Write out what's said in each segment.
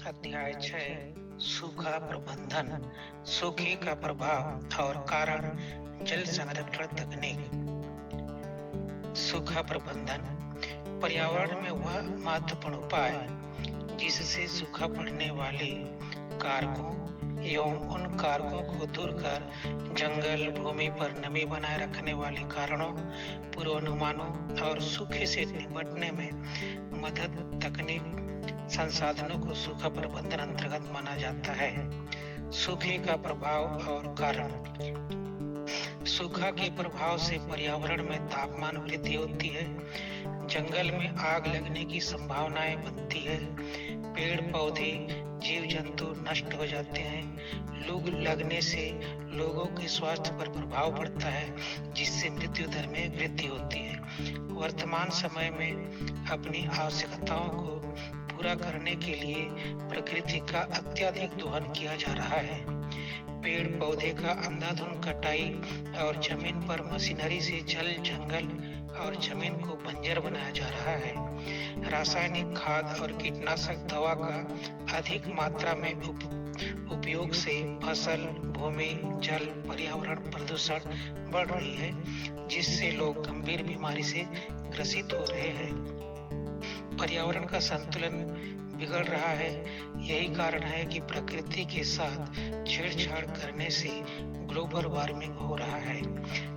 अध्याय 6 सूखा प्रबंधन। सूखे का प्रभाव और कारण, जल संरक्षण तकनीक। सूखा प्रबंधन पर्यावरण में वह महत्वपूर्ण उपाय जिससे सूखा पड़ने वाले कारकों एवं उन कारकों को दूर कर जंगल भूमि पर नमी बनाए रखने वाले कारणों, पूर्वानुमानों और सूखे से निपटने में मदद तकनीक संसाधनों को सूखा प्रबंधन अंतर्गत माना जाता है। सूखे का प्रभाव और कारण। सूखा के प्रभाव से पर्यावरण में तापमान वृद्धि होती है, जंगल में आग लगने की संभावनाएं बनती है, पेड़ पौधे जीव जंतु नष्ट हो जाते हैं, लू लगने से लोगों के स्वास्थ्य पर प्रभाव पड़ता है जिससे मृत्यु दर में वृद्धि होती है। वर्तमान समय में अपनी आवश्यकताओं को पूरा करने के लिए प्रकृति का अत्यधिक दोहन किया जा रहा है। पेड़ पौधे का अंधाधुंध कटाई और जमीन पर मशीनरी से जल जंगल और जमीन को बंजर बनाया जा रहा है। रासायनिक खाद और कीटनाशक दवा का अधिक मात्रा में उपयोग से फसल, भूमि, जल, पर्यावरण प्रदूषण बढ़ रही है जिससे लोग गंभीर बीमारी से ग्रसित हो रहे हैं। पर्यावरण का संतुलन बिगड़ रहा है। यही कारण है कि प्रकृति के साथ छेड़छाड़ करने से ग्लोबल वार्मिंग हो रहा है,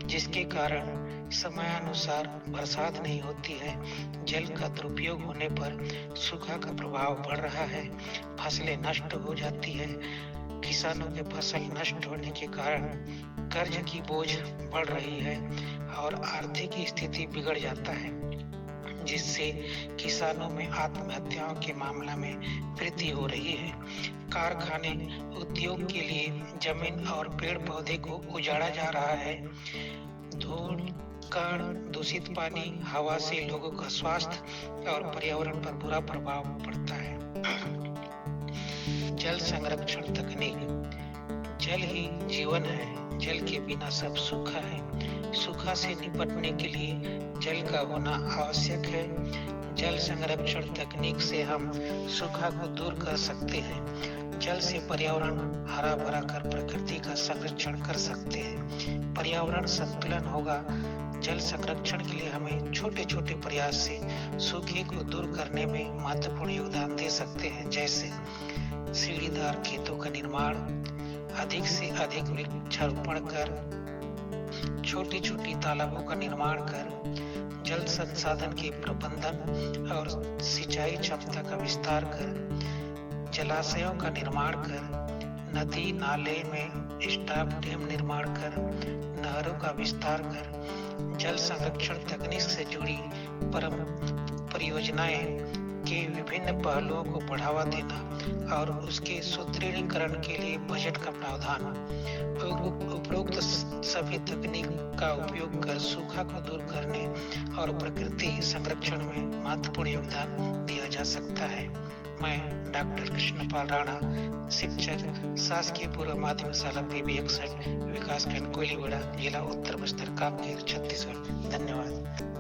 जिसके कारण समयानुसार बरसात नहीं होती है, जल का दुरुपयोग होने पर सूखा का प्रभाव बढ़ रहा है, फसलें नष्ट हो जाती है, किसानों के फसल नष्ट होने के कारण कर्ज की बोझ बढ़ रही है और आर्थिक स्थिति बिगड़ जाता है, जिससे किसानों में आत्महत्याओं के मामला में वृद्धि हो रही है। कारखाने उद्योग के लिए जमीन और पेड़ पौधे को उजाड़ा जा रहा है। धूल, कण, दूषित पानी, हवा से लोगों का स्वास्थ्य और पर्यावरण पर बुरा प्रभाव पड़ता है। जल संरक्षण तकनीक। जल ही जीवन है, जल के बिना सब सूखा है। सूखा से निपटने के लिए जल का होना आवश्यक है। जल संरक्षण तकनीक से हम सूखा को दूर कर सकते हैं। जल से पर्यावरण हरा भरा कर प्रकृति का संरक्षण कर सकते हैं। पर्यावरण संतुलन होगा। जल संरक्षण के लिए हमें छोटे छोटे प्रयास से सूखे को दूर करने में महत्वपूर्ण योगदान दे सकते हैं, जैसे सीढ़ीदार खेतों का निर्माण, अधिक से अधिक वृक्षारोपण कर, छोटी छोटी तालाबों का निर्माण कर, जल संसाधन के प्रबंधन और सिंचाई क्षमता का विस्तार कर, जलाशयों का निर्माण कर, नदी नाले में स्टॉप डैम निर्माण कर, नहरों का विस्तार कर, जल संरक्षण तकनीक से जुड़ी परियोजनाएं के विभिन्न पहलुओं को बढ़ावा देना और उसके सुदृढ़ीकरण के लिए बजट का प्रावधान। उपरोक्त सभी तकनीक का उपयोग कर सूखा को दूर करने और प्रकृति संरक्षण में महत्वपूर्ण योगदान दिया जा सकता है। मैं डॉक्टर कृष्णपाल राणा, शिक्षक, शासकीय पूर्व माध्यमिक शाला PB 61, विकासखंड कोयलीवाड़ा, जिला उत्तर बस्तर, कांकेर, छत्तीसगढ़। धन्यवाद।